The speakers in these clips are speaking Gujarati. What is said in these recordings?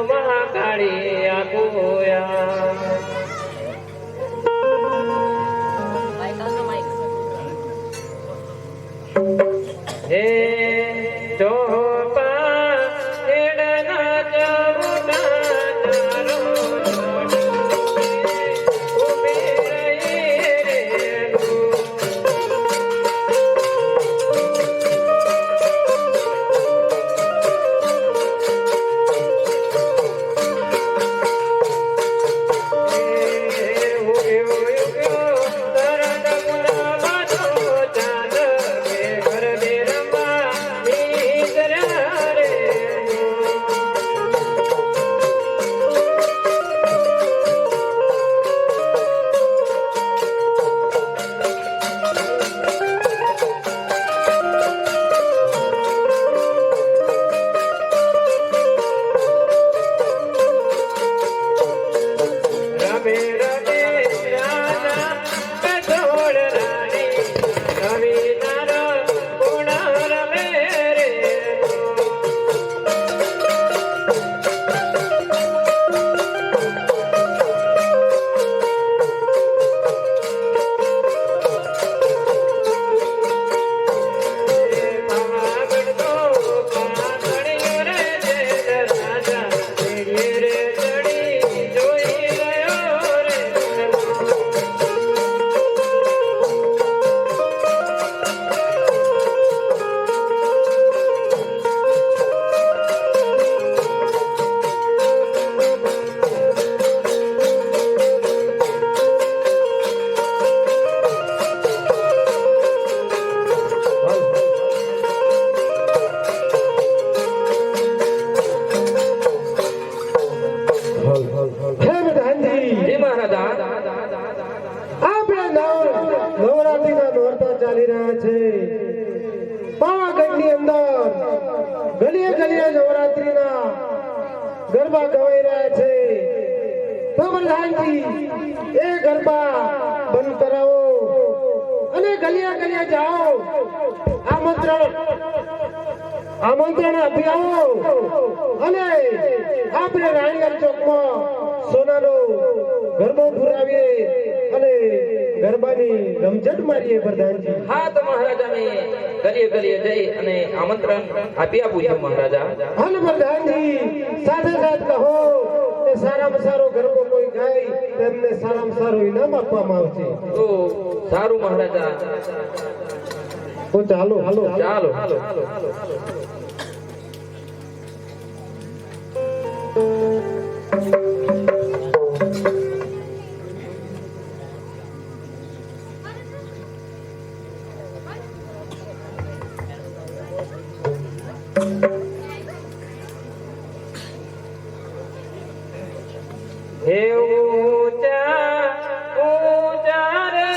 महाकाली आगोया हे जो गरबा गवाई रहा है तो प्रधानजी ए गरबा बंद कराओ अने गलिया गलिया जाओ आमंत्रण अभियाओ अने आपने राणीगंज चौक में सोनारो गरबो पुरावीए अने गरबानी रमझट मारीए प्रधानजी। हाँ तो महाराजा ने गलिए गलिए जई अने आमंत्रण आप्या पूछो महाराजा। हाँ प्रधानजी साथे साथ कहो કે સારામાં સારો ગરબો કોઈ ગાય તેમને સારામાં સારું ઇનામ આપવામાં આવશે। તો સારું મહારાજા તો ચાલો ચાલો हे ऊंचा ऊंचा रे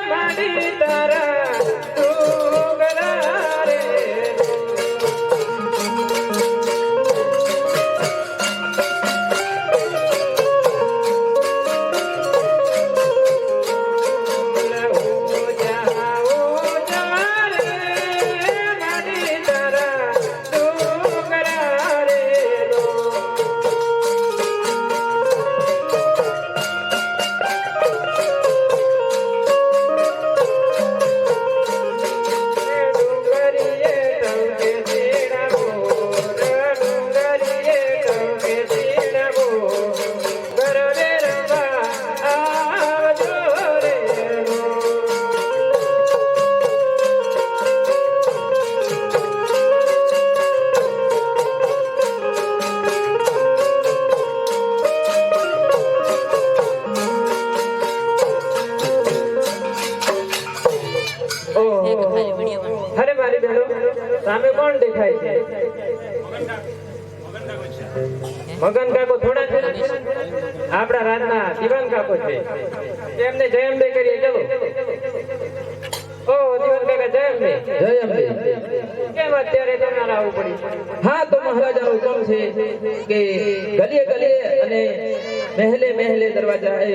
माडी तारा डोंगरा रे કોણ દેખાય છે? મગન કાકો થોડા છે, આપણા રાજના દીવાન કાકો છે. એમને જય અંબે કરીએ. ચલો. ઓ દીવાન કાકા, જય અંબે. જય અંબે. કેમ અત્યારે તમારે આવવું પડ્યું? હા, તો મહારાજા હુકમ છે કે ગલીએ ગલીએ અને મહેલે મહેલે દરવાજા એ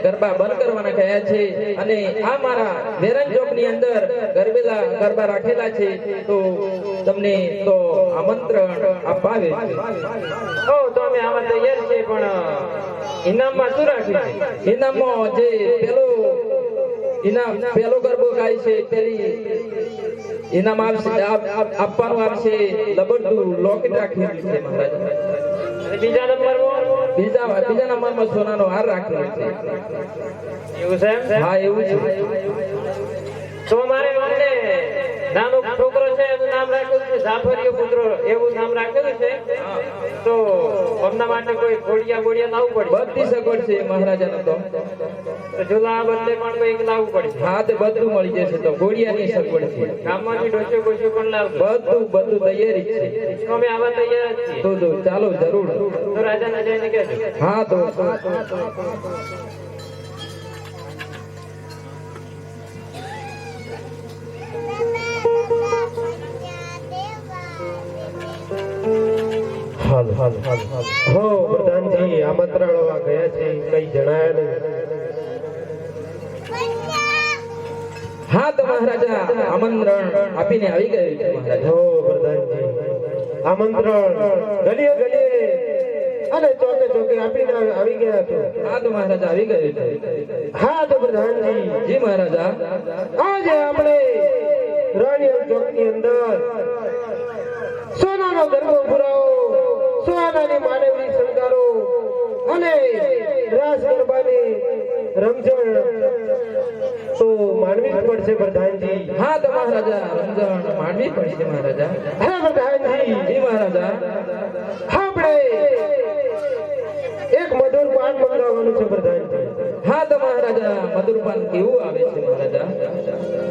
ગરબા બંધ કરવાના કહ્યા છે. અને આ મારા વેરન ચોકની અંદર ગરબા રાખેલા છે, તો તમને તો આમંત્રણ આપવા આવે છે. ઓ તો અમે આવા તૈયાર છે, પણ ઇનામમાં શું રાખ્યું છે? ઇનામમાં જે પેલો ગરબો ગાય છે પેલી ઇનામ આપવાનું આવશે. લબડતું લોકેટ રાખેલું છે મહારાજા. અને બીજા નંબરમાં બીજા નંબરમાં સોનાનો હાર રાખેલો છે. એવું છે એમ? હા, એવું છે. તો મારે મને નાનો છોકરો છે એનું નામ રાખેલું છે જાફરીયો પુત્ર, એવું નામ રાખેલું છે. તો એમના માટે કોઈ ઘોડિયા લાવવું પડે. બધી સગવડ છે મહારાજાને તો. ઝૂલા બદલે પણ કંઈક લાવવું પડશે. હા, તે બધું મળી જશે. તો ઘોડિયાની સગવડ છે. ગામમાંથી ડોસ્યો બોસ્યો પણ લાવજો. બધું તૈયારી જ છે. તો અમે આવા તૈયાર જ છીએ. તો ચાલો જરૂર. તો રાજાને જઈને કહેજો. હા, તો હો પ્રધાનજી, આમંત્રણ લેવા ગયા છે, કઈ જણાયા નહીં. હા, તો મહારાજા આમંત્રણ આપીને આવી ગયું છે મહારાજા. હો પ્રધાનજી, આમંત્રણ ગલીએ ગલીએ અને ચોકે ચોકે આપીને આવી ગયા છો. હા, તો મહારાજા આવી ગયું છે. હા તો પ્રધાનજી, જી મહારાજા. આજે આપણે રાણીયા ચોકની અંદર સોનાનો ગરબો પુરાવો, સોનાની માનવની શણગારો અને રાસ ગરબાની રમઝણ તો માનવી જ પડશે પ્રધાનજી. હા, તો મહારાજા રમઝાન માનવી પડશે મહારાજા. હે પ્રધાનજી, જી મહારાજા. આપણે એક મધુર પાન મંગાવવાનું છે પ્રધાનજી. હા, તો મહારાજા મધુરપાન કેવું આવે છે મહારાજા?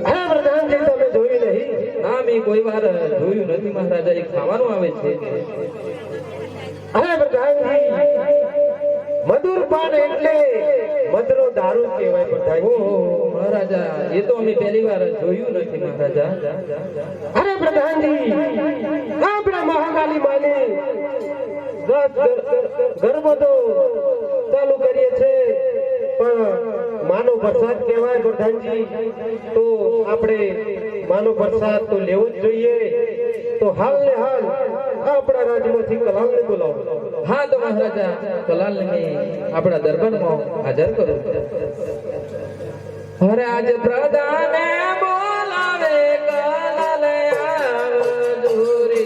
હે પ્રધાનજી, તમે જોયું નહીં? હા, મેં કોઈ વાર જોયું નથી મહારાજા. એ ખાવાનું આવે છે. હે પ્રધાનજી, મધુર પાન એટલે મધુરો દારૂ કહેવાય પ્રધાનજી. ઓહો મહારાજા, એ તો અમે પહેલી વાર જોયું નથી મહારાજા. અરે પ્રધાનજી, આપણે મહાકાલી માની ગરબો તો ચાલુ કરીએ છે, પણ માનો પ્રસાદ કહેવાય પ્રધાનજી. તો આપણે માનો પ્રસાદ તો લેવો જ જોઈએ. તો હાલ ને હાલ આપણા રાજ્યમાંથી કલાલને બોલાવો. હા, તો મહારાજા કલાલને આપણા દરબારમાં હાજર કરું. અરે આજ પ્રધાને બોલાવે કલાલ આવજો રે.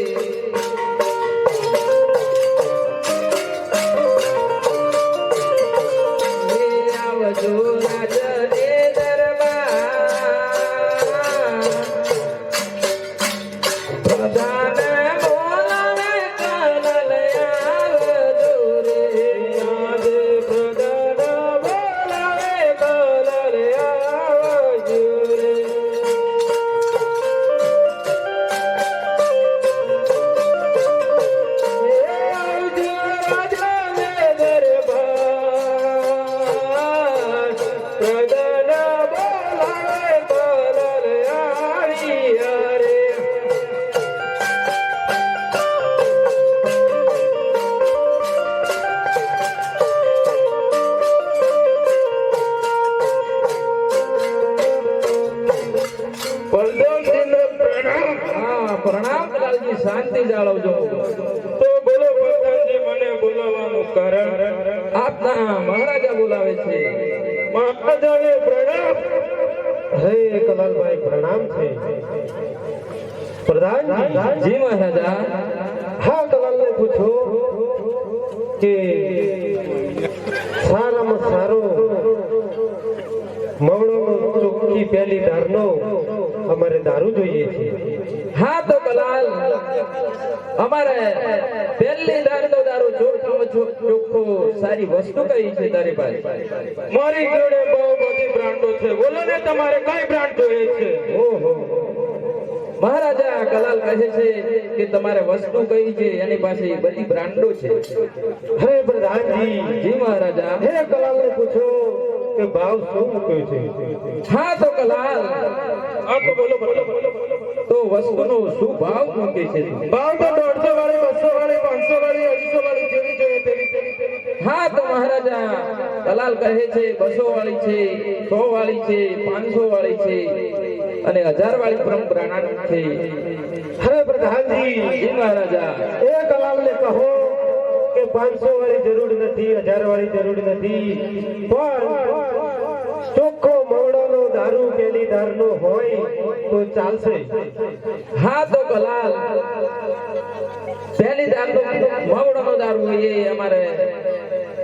આવજો રાજ રે દરબાર. પ્રધાને બોલાવે કલાલ આવજો રે. આજ પ્રધાન બોલાવે કલાલ આવજો રે. આવજો રાજાને દરબાર, પ્રધાન બોલાવે કલાલ આવ્યા રે. બલદેવજીને પ્રણામ. હા, પ્રણામ કલાલજી, શાંતિ જાળવજો. તો બોલો પ્રધાનજી, મને બોલાવવાનું કારણ? આપના મહારાજા બોલાવે છે. મહારાજાને પ્રણામ. હે કલાલભાઈ, પ્રણામ છે પ્રધાનજી. જી મહારાજા. હા, કલાલને પૂછો કે સારામાં સારો મવડોનો ચોખ્ખી પહેલી દારનો અમારે દારૂ જોઈએ છે. હા, તો કલાલ અમારે પહેલી દારૂ ચોખ્ખામાં ચોખ્ખો સારી વસ્તુ કઈ છે તારી પાસે? મારી જોડે બહુ બધી બ્રાન્ડો છે. બોલો ને, તમારે કઈ બ્રાન્ડ જોઈએ છે? ઓહો, મહારાજા કલાલ કહે છે કે તમારે વસ્તુ કઈ છે એની પાસે બધી બ્રાન્ડો છે. હે પ્રધાનજી, જી મહારાજા. હે કલાલને પૂછો કે ભાવ શું મૂક્યો છે? હા તો કલાલ, આ તો બોલો બોલો. તો વસ્તુનો શું ભાવ મૂકે છે? ભાવ તો 150 વાળી, 200 વાળી, 500 વાળી, 250 વાળી જેવી જોઈએ તેવી. હા તો મહારાજા કલાલ કહે છે 200 વાળી છે, 100 વાળી છે, 500 વાળી છે અને 1000 વાળી પરંપરા છે. હે પ્રધાનજી, જી મહારાજા. એ કલાલને કહો કે 500 વાળી જરૂર નથી, 1000 વાળી જરૂર નથી, પણ ચોખ્ખો મોવડાનો દારૂ કેલીદારનો હોય તો ચાલશે. હા તો કલાલ, પહેલી દારૂ માવડાનો દારૂ હોય એ અમારે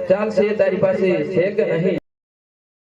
ચાલશે. તારી પાસે છે કે નહીં?